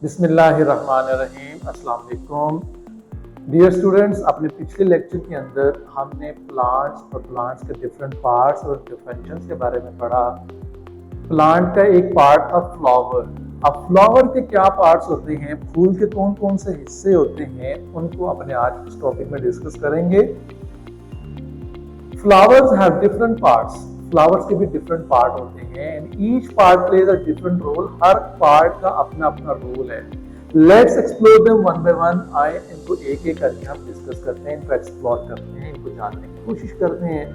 बिस्मिल्लाहिर्रहमानिर्रहीम। अस्सलाम वालेकुम डियर स्टूडेंट्स। अपने पिछले लेक्चर के अंदर हमने प्लांट्स और प्लांट्स के डिफरेंट पार्ट्स और फंक्शंस के बारे में पढ़ा। प्लांट का एक पार्ट था फ्लावर। अब फ्लावर के क्या पार्ट्स होते हैं, फूल के कौन कौन से हिस्से होते हैं, उनको अपने आज इस टॉपिक में डिस्कस करेंगे। Flowers have different parts. Flowers के भी डिफरेंट पार्ट होते हैं and each part plays a different role. हर पार्ट का अपना अपना रोल है। Let's explore them one by one. आए इनको एक एक करके हम डिस्कस करते हैं, इनको एक्सप्लोर करते हैं, इनको जानने की कोशिश करते हैं।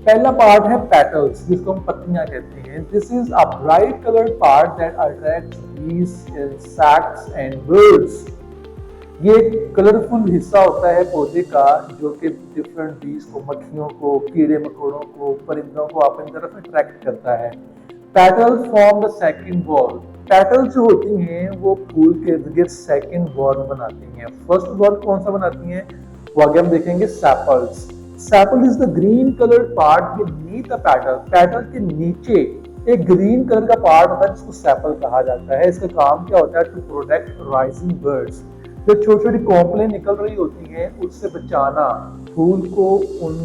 पहला पार्ट है पेटल्स, जिसको हम पत्तियां कहते हैं। This is a bright coloured part that attracts बीज, इंसेक्ट्स एंड बर्ड्स। ये कलरफुल हिस्सा होता है पौधे का जो कि डिफरेंट बीज को, मक्खियों को, कीड़े मकोड़ों को, परिंदों को अपनी तरफ अट्रैक्ट करता है। Petals form the second wall. Petals जो होती हैं वो फूल के इर्द गिर्द सेकंड वॉल बनाती हैं। फर्स्ट वॉल कौन सा बनाती हैं वो आगे हम देखेंगे। Sepals. Sepal is the green coloured part beneath the petal. Petal के नीचे एक ग्रीन कलर का पार्ट होता है जिसको सेपल कहा जाता है। इसका काम क्या होता है? To protect rising birds. जो छोटी छोटी कॉम्पलें निकल रही होती हैं उससे बचाना, फूल को उन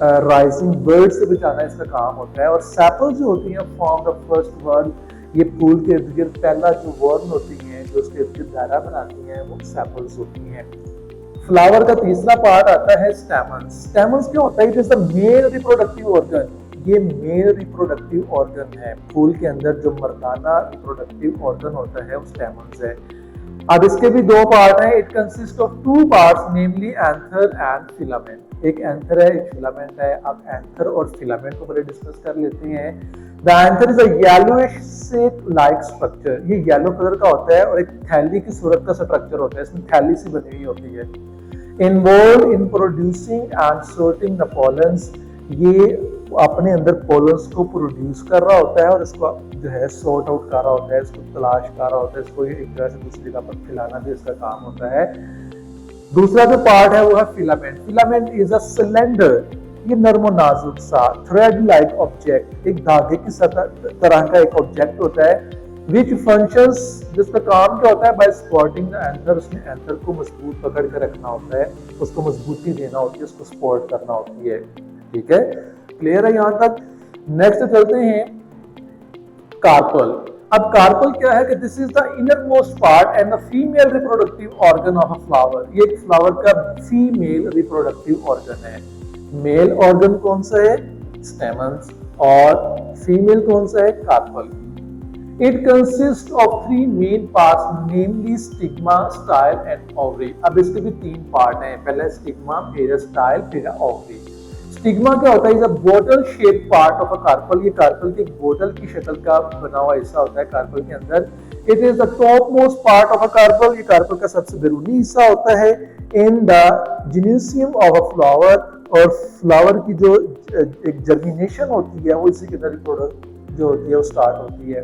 राइजिंग बर्ड से बचाना इसका काम होता है। और सेपल्स जो होती हैं फॉर्म द फर्स्ट वर्न। ये फूल के इर्द गिर्द पहला जो वर्न होती हैं जो उसके इर्द गिर्द दायरा बनाती हैं वो सेपल्स होती हैं। फ्लावर का तीसरा पार्ट आता है स्टेमन्स। स्टेमन्स क्या होता है? It is the male reproductive organ. ये मेल रिप्रोडक्टिव ऑर्गन है। फूल के अंदर जो मर्दाना रिप्रोडक्टिव ऑर्गन होता है वो स्टेमन्स है। अब इसके भी दो पार्ट हैं। It consist of two parts, namely anther and filament. एक एंथर है, एक फिलामेंट है। अब एंथर और फिलामेंट को पहले डिस्कस कर लेते हैं। The anther is a yellowish sac like structure. ये येलो कलर का होता है और एक थैली की सूरत का स्ट्रक्चर होता है। इसमें थैली सी बनी हुई होती है। Involve in producing and sorting the pollens. ये अपने अंदर पॉलन्स को प्रोड्यूस कर रहा होता है और इसको जो है सॉर्ट आउट कर रहा होता है, इसको तलाश कर रहा होता है, इसको एक जगह से दूसरी जगह पर फैलाना भी इसका काम होता है। दूसरा जो पार्ट है वो है filament. Filament is a cylinder. ये नर्मो नाजुक सा थ्रेड लाइक ऑब्जेक्ट, एक धागे की तरह का एक ऑब्जेक्ट होता है। विच फंक्शंस, जिसका काम क्या होता है? Bye supporting the anther. उसने एंथर को मजबूत पकड़ कर रखना होता है, उसको मजबूती देना होती है, उसको सपोर्ट करना होती है। ठीक है, क्लियर है यहाँ तक? नेक्स्ट चलते हैं कार्पल। अब कार्पल क्या है कि this is the inner most part and the female reproductive organ of a flower. ये एक फ्लावर का फीमेल रिप्रोडक्टिव ऑर्गन है। मेल ऑर्गन कौन सा है? स्टेमन्स। और फीमेल कौन सा है? Carpel. It consists of three main parts, namely stigma, style and ovary. अब इसके भी तीन पार्ट हैं। पहला स्टिग्मा, फिर स्टाइल, फिर ओवरी। स्टिग्मा क्या होता है? इज अ बोतल shape part of a carpel. ये कार्पल की एक बोतल की शक्ल का बना हुआ हिस्सा होता है कार्पल के अंदर। It is the top most part of a carpel. ये कार्पल का सबसे बैरूनी हिस्सा होता है। In the gynoecium of a flower. और फ्लावर की जो एक जर्मिनेशन होती है वो इसी के अंदर प्रोडक्ट जो होती है वो स्टार्ट होती है।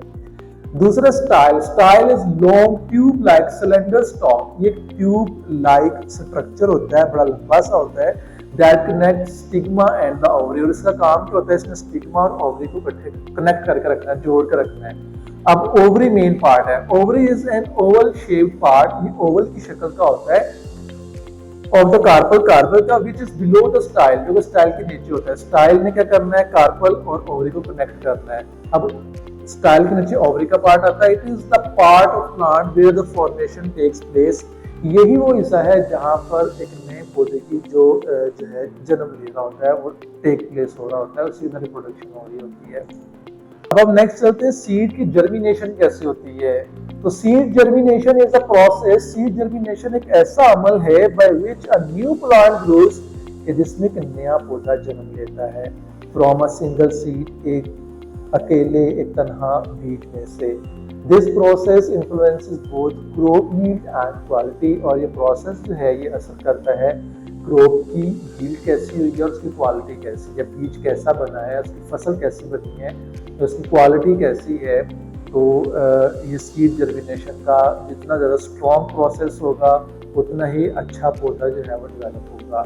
दूसरा style. Style is long tube like cylinder stock. ये ट्यूब लाइक स्ट्रक्चर होता है, बड़ा लंबा सा होता है। That connect stigma and the ovary. और इसका काम क्या होता है? इसमें स्टिग्मा और ओवरी को कनेक्ट करके रखना है, जोड़ कर रखना है। अब ओवरी मेन पार्ट है। Ovary is an Oval shaped part. ये ओवल की शक्ल का होता है ऑफ द कार्पल। कार्पल का which is below the style, जो स्टाइल के नीचे होता है। स्टाइल ने क्या करना है? कार्पल और ओवरी को कनेक्ट करना है। अब स्टाइल के नीचे ओवरी का पार्ट आता है। It is the part of plant where the formation takes place. यही वो हिस्सा है जहां पर एक नए पौधे की जो है जन्म ले रहा होता है, वो टेक प्लेस हो रहा होता है, उसी में रिप्रोडक्शन हो रही होती है। अब नेक्स्ट चलते हैं सीड की जर्मिनेशन कैसे होती है। तो seed germination is a process. Seed germination एक ऐसा अमल है by which a new plant grows, कि जिसमें एक नया पौधा जन्म लेता है। फ्रॉम अ सिंगल सीड, एक अकेले एक तन्हा बीज में से। This process influences both crop yield and quality. और ये प्रोसेस जो है ये असर करता है क्रॉप की यील्ड कैसी हुई है और उसकी क्वालिटी कैसी है। बीज कैसा बना है, उसकी फसल कैसी बनी है, तो उसकी क्वालिटी कैसी है। तो ये सीड जर्मिनेशन का जितना ज़्यादा स्ट्रॉन्ग प्रोसेस होगा उतना ही अच्छा पौधा जो है वो डेवलप होगा।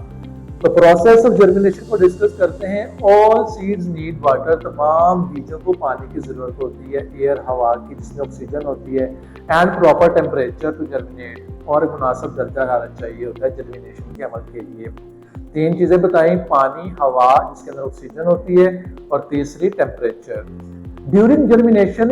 तो प्रोसेस ऑफ जर्मिनेशन को डिस्कस करते हैं। ऑल सीड्स नीड वाटर, तमाम बीजों को पानी की जरूरत होती है, एयर हवा की जिसमें ऑक्सीजन होती है, and proper temperature to germinate, और एक मुनासिब दर्जा हरारत चाहिए होता है जर्मिनेशन के अमल के लिए। तीन चीजें बताई, पानी, हवा जिसके अंदर ऑक्सीजन होती है, और तीसरी टेम्परेचर। ड्यूरिंग जर्मिनेशन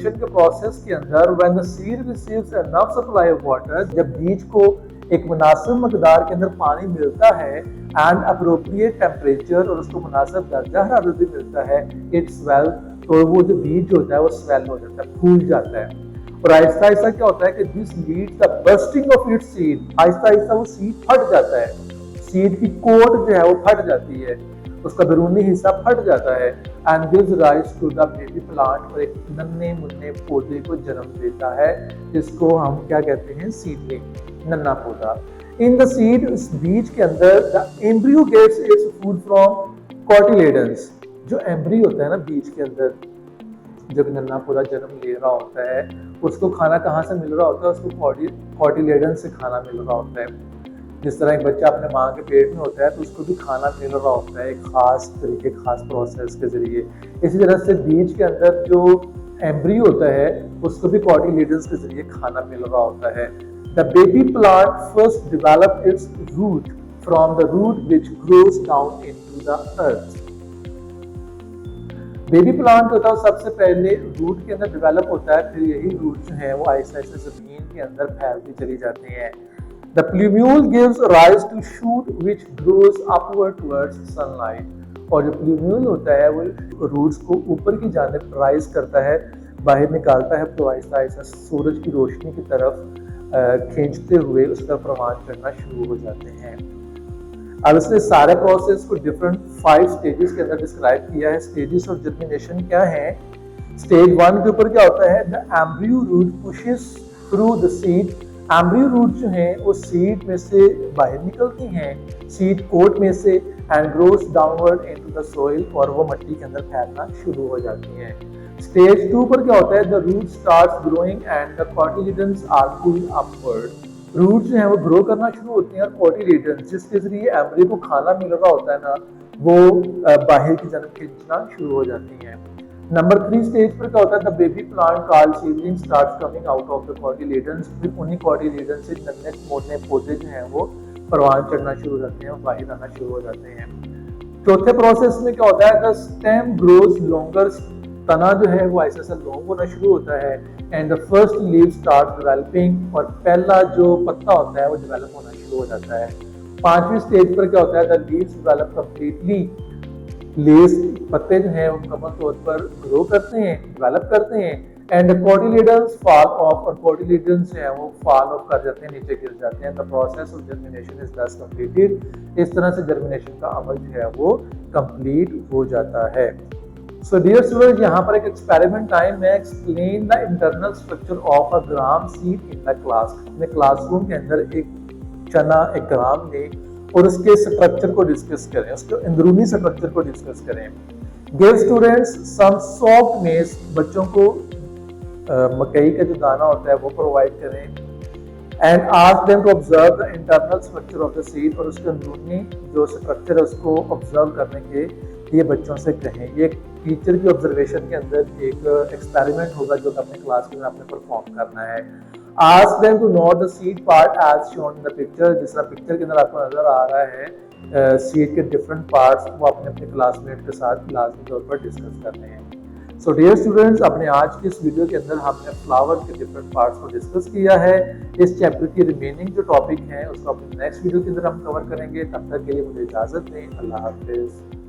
के प्रोसेस के अंदर when the seed receives enough supply of water, जब बीज को एक मुनासिब मकदार के अंदर पानी मिलता है एंड अप्रोप्रिएट टेम्परेचर, और उसको मुनासिब दर्जा हरारत भी मिलता है, इट स्वेल, तो वो जो बीज होता है वो स्वेल हो जाता है, फूल जाता है। और आहिस्ता आहिस्ता क्या होता है कि this leads the bursting of its seed, Aahista Aahista वो सीड फट जाता है, सीड की कोट जो है वो फट जाती है, उसका बैरूनी हिस्सा फट जाता है, and gives rise to the baby plant, और एक नन्हे मुन्ने पौधे को जन्म देता है, जिसको हम क्या कहते हैं, सीडलिंग, नन्हा पौधा। इन द सीड, इस बीज के अंदर, the embryo gets its food from cotyledons, जो एम्ब्रियो होता है ना बीज के अंदर, जब नन्हा पौधा जन्म ले रहा होता है, उसको खाना कहाँ से मिल रहा होता है, उसको कॉटिलेडन से खाना मिल रहा होता है। जिस तरह एक बच्चा अपने माँ के पेट में होता है तो उसको भी खाना मिल रहा होता है एक खास तरीके, खास प्रोसेस के जरिए। इसी तरह से बीज के अंदर जो एम्ब्रियो होता है उसको भी कॉटिलेडन्स के जरिए खाना मिल रहा होता है। The baby plant first develop its root from the root which grows down into the earth. Baby plant होता है सबसे पहले रूट के अंदर डेवलप होता है, फिर यही रूट जो है वो आहिस्ता आहिस्ता जमीन के अंदर फैलती चली जाती हैं। The plumule gives rise to shoot which grows upward towards sunlight, और जो प्लूम्यूल होता है वो रूट्स को ऊपर की जानिब राइज करता है, बाहर निकालता है, तो आहिस्ता आहिस्ता सूरज की रोशनी की तरफ खींचते हुए उस तरफ रवान करना शुरू हो जाते हैं। अब इसने सारे प्रोसेस को डिफरेंट 5 स्टेजेस के अंदर डिस्क्राइब किया है। स्टेजेस ऑफ जर्मिनेशन क्या है? स्टेज 1 के ऊपर क्या होता है? The embryo root pushes through the seed, embryo root जो है वो सीड में से बाहर निकलती हैं, सीड कोट में से, and grows downward into the soil, और वो मिट्टी के अंदर फैलना शुरू हो जाती हैं। स्टेज 2 पर क्या होता है? The root starts growing and the cotyledons are pulled upward, root जो है वो ग्रो करना शुरू होती हैं, और कॉटिलेडन्स जिसके जरिए एम्ब्रियो को खाना मिल रहा होता है ना, वो बाहर की जानब खींचना शुरू हो जाती हैं। नंबर 3 स्टेज पर क्या होता है? The baby plant called seedling starts coming out of the cotyledons, फिर उन्हीं कॉटिलेडन्स से नन्हे मोटे पौधे जो हैं वो परवान चढ़ना शुरू हो जाते हैं, बाहर आना शुरू हो जाते हैं। चौथे प्रोसेस में क्या होता है? द स्टेम ग्रोज लॉन्गर, तना जो है वो ऐसा ऐसा लॉन्ग होना शुरू होता है, and the first leave start developing, और पहला जो पत्ता होता है वो डेवलप होना शुरू हो जाता है। 5वीं स्टेज पर क्या होता है? The leaves develop completely, leaves पत्ते जो हैं वो मुकम्मल तौर पर ग्रो करते हैं, डेवलप करते हैं, एंड कॉटिलेडन्स फॉल ऑफ, और कॉटिलेडन्स जो है वो फॉल ऑफ कर जाते हैं, नीचे गिर जाते हैं। The process of germination is thus completed. इस तरह से जर्मिनेशन का अमल जो है वो कंप्लीट हो जाता है। सो डियर स्टूडेंट्स, यहाँ पर एक एक्सपेरिमेंट टाइम है। Explain the internal structure of a gram seed in the class. अपने क्लासरूम के अंदर एक चना, एक ग्राम ले और उसके स्ट्रक्चर को डिस्कस करें, उसके अंदरूनी स्ट्रक्चर को डिस्कस करें। गिव स्टूडेंट्स सम सॉफ्ट मेज, बच्चों को मकई का जो दाना होता है वो प्रोवाइड करें, and ask them to observe the internal structure of the seed, और उसके अंदरूनी जो स्ट्रक्चर है उसको ऑब्जर्व करने के लिए बच्चों से कहें। ये टीचर की ऑब्जर्वेशन के अंदर एक एक्सपेरिमेंट होगा जो अपने क्लास में आपने परफॉर्म करना है। Ask them to note the seed part as shown in the picture, जिस तरह पिक्चर के अंदर आपको नजर आ रहा है सीड के डिफरेंट पार्ट्स, वो अपने अपने क्लासमेट के साथ लाजमी तौर पर डिस्कस करने हैं। सो डियर स्टूडेंट्स, अपने आज की इस वीडियो के अंदर हमने फ्लावर के डिफरेंट पार्ट्स को डिस्कस किया है। इस चैप्टर की रिमेनिंग जो टॉपिक है उसको अपने नेक्स्ट वीडियो के अंदर हम कवर करेंगे। तब तक के लिए मुझे इजाजत दें। अल्लाह हाफिज।